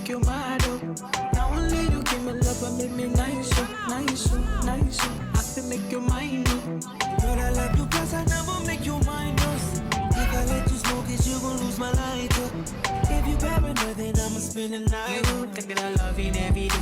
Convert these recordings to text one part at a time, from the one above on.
make you mad, oh. Not only you give me love, but make me nice, oh, nice, oh, nice, oh. I can make you mine, oh. But I love you, cause I never make you mine, oh. If I let you smoke it, you gon' lose my light, oh. If you paranoid, then I'ma spend the night, oh. Think that I love you every day.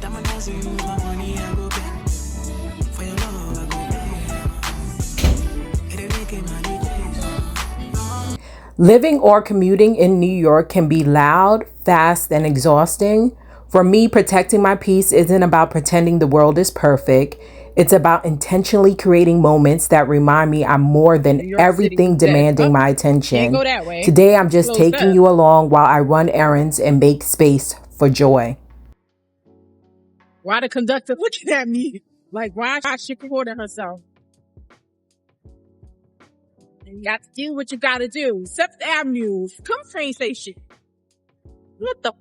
That my nice, you use my money, I go pay. For your love, I go pay. It make it my DJs. Living or commuting in New York can be loud, fast, and exhausting. For me, protecting my peace isn't about pretending the world is perfect. It's about intentionally creating moments that remind me I'm more than everything demanding my attention. Today, I'm just taking you along while I run errands and make space for joy. Why the conductor looking at me? Like, why she recording herself? You got to do what you gotta do. 7th Avenue, come train station. What the?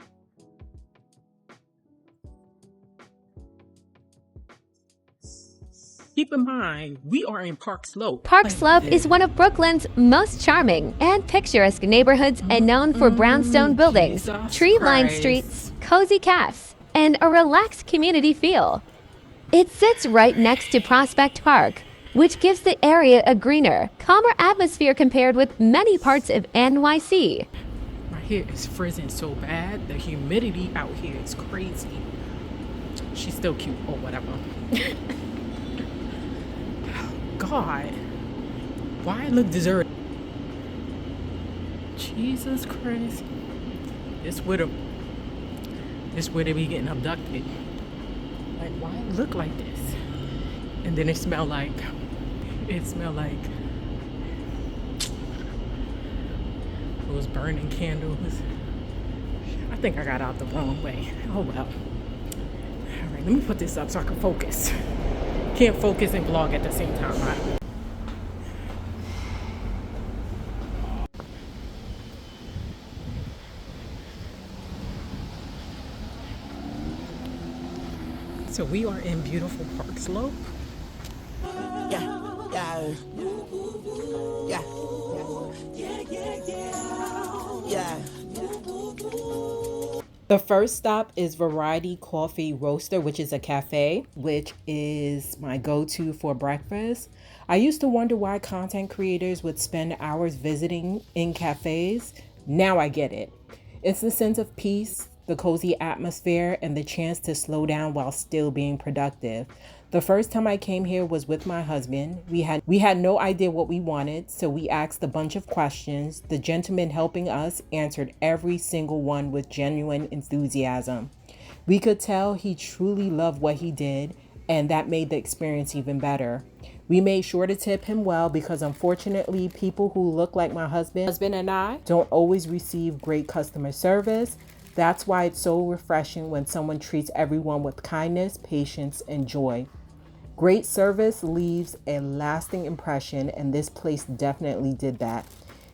Keep in mind, we are in Park Slope. Park Slope is one of Brooklyn's most charming and picturesque neighborhoods and known for brownstone buildings, tree-lined streets, cozy cafes, and a relaxed community feel. It sits right next to Prospect Park, which gives the area a greener, calmer atmosphere compared with many parts of NYC. My hair is frizzing so bad, the humidity out here is crazy. She's still cute, or whatever. God, why I look deserted? Jesus Christ. This where they be getting abducted. Like, why it look like this? And then it smell like those burning candles. I think I got out the wrong way. Oh well. All right, let me put this up so I can focus. Can't focus and vlog at the same time, right? So we are in beautiful Park Slope. The first stop is Variety Coffee Roaster, which is a cafe, which is my go-to for breakfast. I used to wonder why content creators would spend hours visiting in cafes. Now I get it. It's the sense of peace, the cozy atmosphere, and the chance to slow down while still being productive. The first time I came here was with my husband. We had no idea what we wanted, so we asked a bunch of questions. The gentleman helping us answered every single one with genuine enthusiasm. We could tell he truly loved what he did, and that made the experience even better. We made sure to tip him well because unfortunately, people who look like my husband and I don't always receive great customer service. That's why it's so refreshing when someone treats everyone with kindness, patience, and joy. Great service leaves a lasting impression, and this place definitely did that.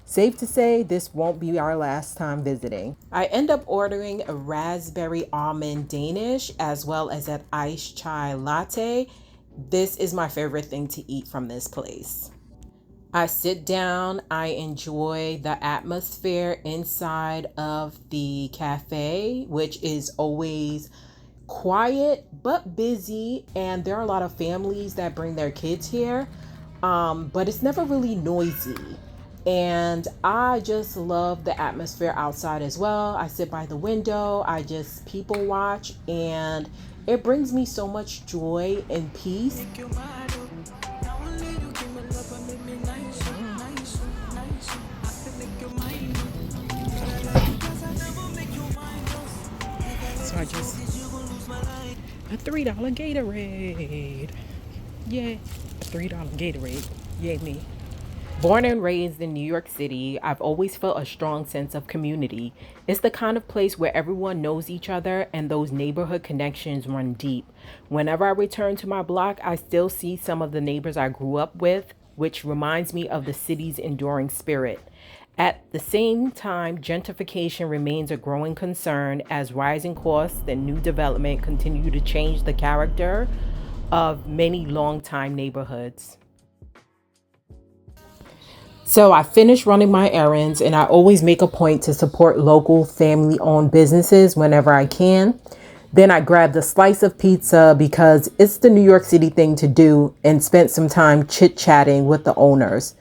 Safe to say, this won't be our last time visiting. I end up ordering a raspberry almond Danish as well as an iced chai latte. This is my favorite thing to eat from this place. I sit down, I enjoy the atmosphere inside of the cafe, which is always quiet but busy, and there are a lot of families that bring their kids here, but it's never really noisy. And I just love the atmosphere outside as well. I sit by the window, I just people watch, and it brings me so much joy and peace. So I just a $3 Gatorade. Yay. A $3 Gatorade. Yay me. Born and raised in New York City, I've always felt a strong sense of community. It's the kind of place where everyone knows each other and those neighborhood connections run deep. Whenever I return to my block, I still see some of the neighbors I grew up with, which reminds me of the city's enduring spirit. At the same time, gentrification remains a growing concern as rising costs and new development continue to change the character of many longtime neighborhoods. So I finished running my errands, and I always make a point to support local family owned businesses whenever I can. Then I grabbed a slice of pizza because it's the New York City thing to do, and spent some time chit chatting with the owners.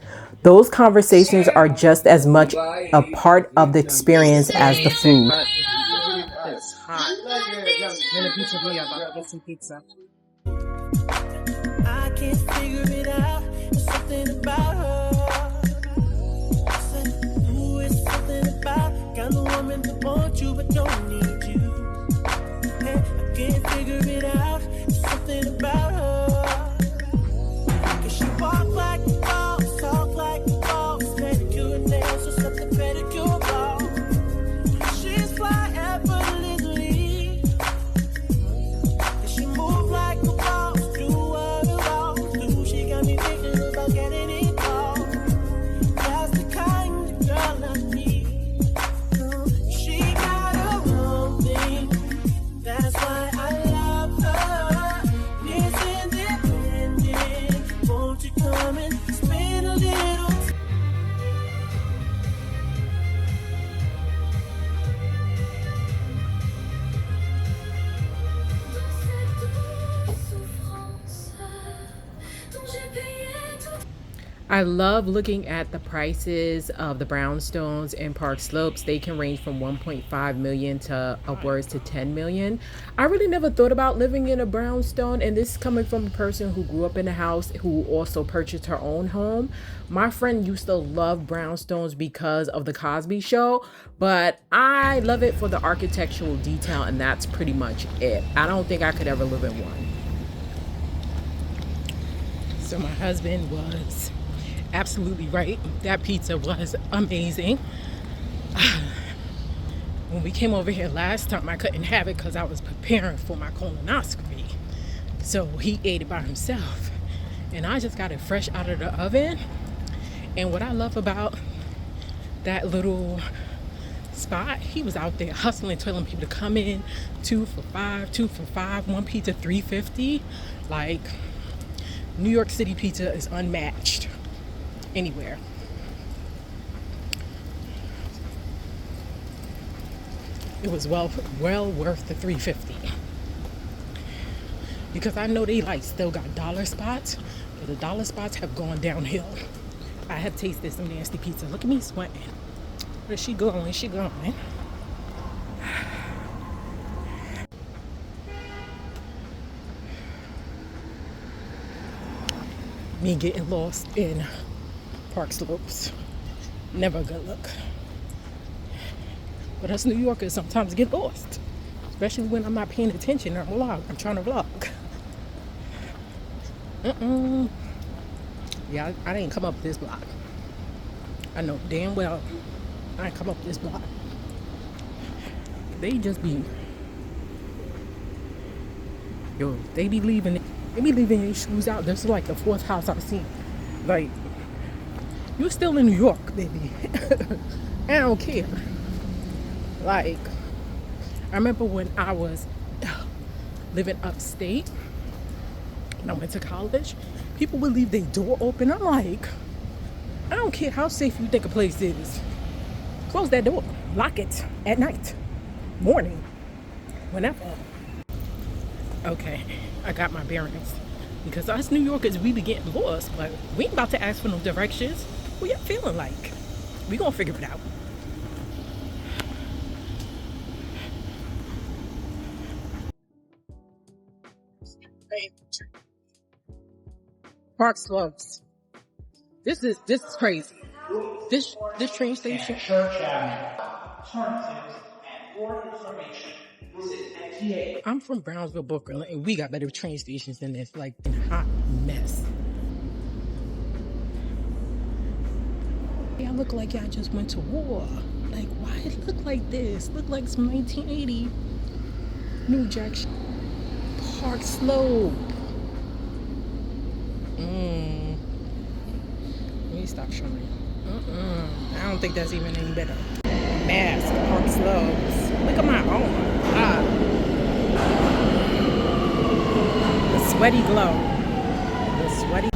Those conversations are just as much a part of the experience as the food. It's hot. In the pizzeria, about to get some pizza. I can't figure it out. There's something about her. Said, ooh, it's something about kind of woman that wants you but don't need you. Hey, I can't figure it out. There's something about her. 'Cause she walk like the boss, talk like the boss, pedicure and nails or something pedicure boss. She's fly effortlessly. And she move like a boss, do what a boss do. She got me thinking about getting it all. That's the kind of girl I need. She got her own thing. That's why I love her. It's independent. Won't you come and spend a little time? I love looking at the prices of the brownstones and Park Slopes. They can range from 1.5 million to upwards to 10 million. I really never thought about living in a brownstone, and this is coming from a person who grew up in a house who also purchased her own home. My friend used to love brownstones because of the Cosby Show, but I love it for the architectural detail, and that's pretty much it. I don't think I could ever live in one. So my husband was absolutely right. That pizza was amazing. When we came over here last time, I couldn't have it because I was preparing for my colonoscopy. So he ate it by himself. And I just got it fresh out of the oven. And what I love about that little spot, he was out there hustling, telling people to come in, 2 for $5, one pizza $3.50. Like, New York City pizza is unmatched anywhere. It was well worth the $3.50, because I know they like still got dollar spots, but the dollar spots have gone downhill. I have tasted some nasty pizza. Look at me sweating. Where's she going? She going. Me getting lost in Park Slopes. Never a good look. But us New Yorkers sometimes get lost, especially when I'm not paying attention or I'm trying to vlog. Yeah, I didn't come up this block. I know damn well I didn't come up this block. They just be, they be leaving their shoes out. This is like the 4th house I've seen. Like, you're still in New York, baby. I don't care. Like, I remember when I was living upstate and I went to college, people would leave their door open. I'm like, I don't care how safe you think a place is. Close that door. Lock it at night, morning, whenever. Okay, I got my bearings. Because us New Yorkers, we be getting lost, but we ain't about to ask for no directions. What y'all feeling like? We gonna figure it out. Park Slopes. This is crazy. This train station. I'm from Brownsville, Brooklyn, and we got better train stations than this. Like, in a hot mess. Y'all look like y'all just went to war. Like, why it look like this? Look like some 1980 New Jack Park Slope. Let me stop showing. I don't think that's even any better. Mask, Park Slopes. Look at my arm. The sweaty glow. The sweaty.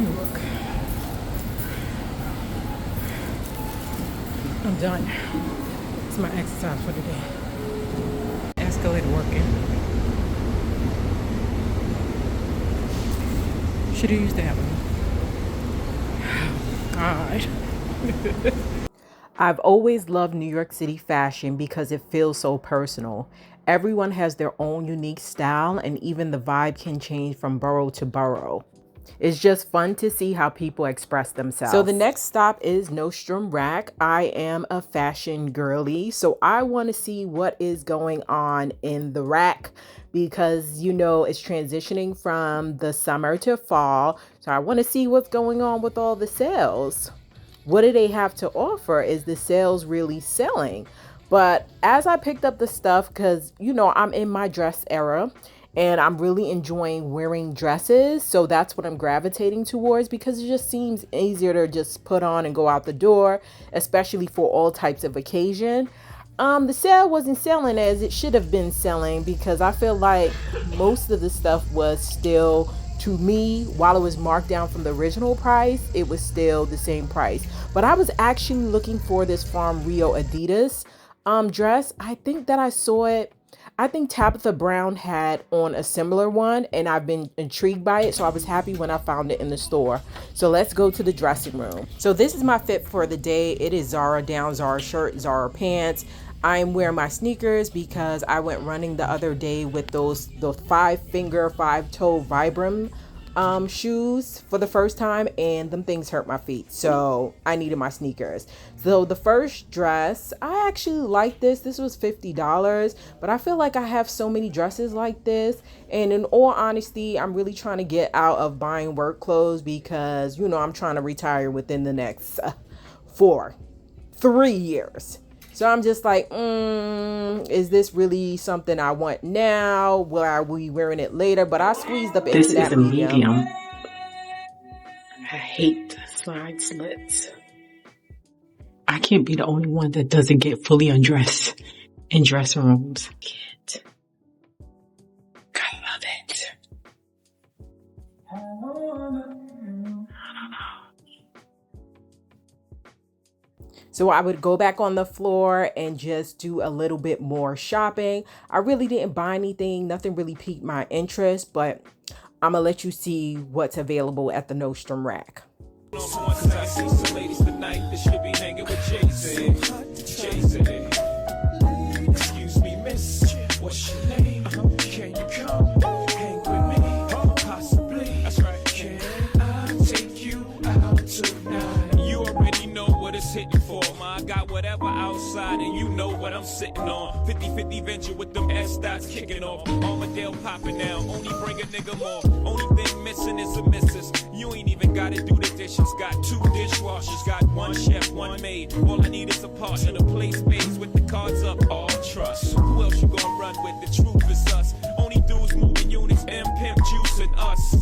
New York. I'm done. It's my exercise for the day. Escalator working. Should have used that one. God. I've always loved New York City fashion because it feels so personal. Everyone has their own unique style, and even the vibe can change from borough to borough. It's just fun to see how people express themselves. So the next stop is Nordstrom Rack. I am a fashion girly, so I want to see what is going on in the rack because, you know, it's transitioning from the summer to fall. So I want to see what's going on with all the sales. What do they have to offer? Is the sales really selling? But as I picked up the stuff, because, you know, I'm in my dress era and I'm really enjoying wearing dresses. So that's what I'm gravitating towards because it just seems easier to just put on and go out the door, especially for all types of occasion. The sale wasn't selling as it should have been selling because I feel like most of the stuff was still, to me, while it was marked down from the original price, it was still the same price. But I was actually looking for this Farm Rio Adidas dress. I think that I saw it. I think Tabitha Brown had on a similar one and I've been intrigued by it. So I was happy when I found it in the store. So let's go to the dressing room. So this is my fit for the day. It is Zara down, Zara shirt, Zara pants. I'm wearing my sneakers because I went running the other day with the 5-finger, 5-toe Vibram shoes for the first time, and them things hurt my feet, so I needed my sneakers. So the first dress, I actually like this. This was $50, but I feel like I have so many dresses like this, and in all honesty, I'm really trying to get out of buying work clothes because, you know, I'm trying to retire within the next 3 years. So I'm just like, is this really something I want now? Will I be wearing it later? But I squeezed up into that medium. I hate slide slits. I can't be the only one that doesn't get fully undressed in dressing rooms. I can't. I love it. I don't know. So I would go back on the floor and just do a little bit more shopping. I really didn't buy anything. Nothing really piqued my interest, but I'm going to let you see what's available at the Nordstrom Rack. Excuse me, miss. What's your name? Can you come hang with me? Possibly. That's right. Can I take you out tonight? You already know what it's hitting for. I got whatever outside and you know what I'm sitting on. 50-50 venture with them S-dots kicking off. Armadale popping now, only bring a nigga more. Only thing missing is a missus. You ain't even gotta do the dishes. Got 2 dishwashers, got 1 chef, 1 maid. All I need is a partner to play spades with the cards up. All trust. Who else you gonna run with? The truth is us. Only dudes moving units, M Pimp Juice and us.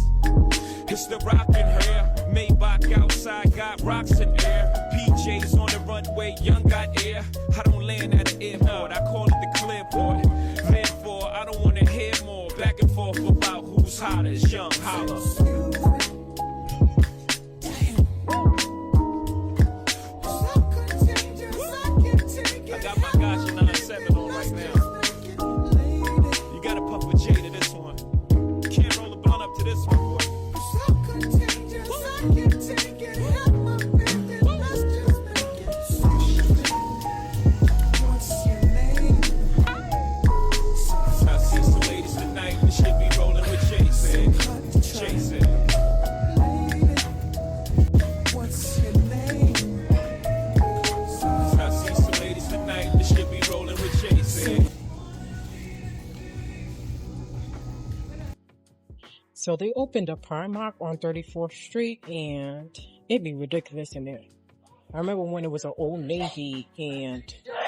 It's the rockin' hair. Maybach outside, got rocks in air. PJs on the runway, young got air. I don't land at an airport, I call it the clearport. Therefore, I don't wanna hear more back and forth about who's hottest, young holla. I got my Gotcha 97 on right now. You gotta puff a J to this one. Can't roll a blunt up to this one, boy. So they opened a Primark on 34th Street and it'd be ridiculous in there. I remember when it was an Old Navy and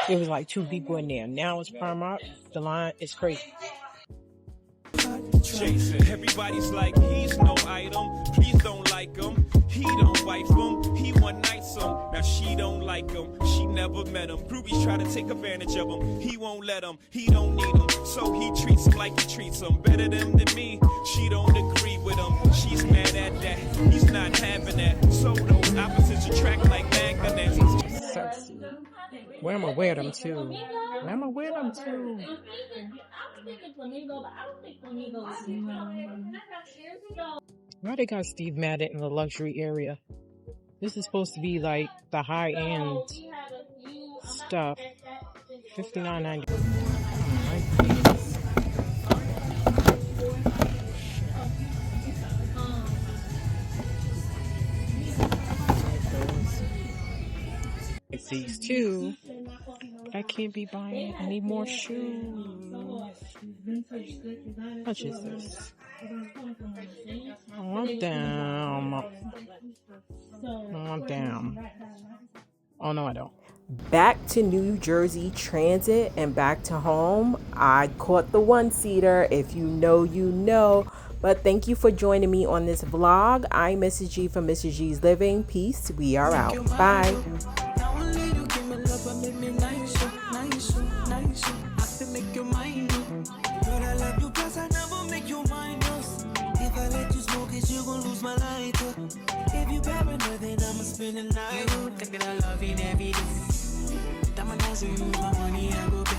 it was like 2 people in there. Now it's Primark. The line is crazy. Chasing. Everybody's like, he's no item. Please don't like him. He don't wife him. He one night some. Now she don't like him, she never met him. Groupies try to take advantage of him, he won't let him, he don't need him. So he treats him like he treats him. Better them than me, she don't agree with him. She's mad at that, he's not having that. So those opposites attract like magnets. Sexy. Where am I wear them to? Where am I wear them to? Why they got Steve Madden in the luxury area? This is supposed to be like the high end stuff. $59.90. It's these two. I can't be buying any more shoes. How much is this? I want them. I want them. Oh no, I don't. Back to New Jersey Transit and back to home. I caught the one-seater. If you know, you know. But thank you for joining me on this vlog. I'm Mrs. G from Mrs. G's Living. Peace. We are out. Bye. If you paranoid, then I'ma spend the night. Think that I love you every day. Diamond eyes, you use my money, I go back.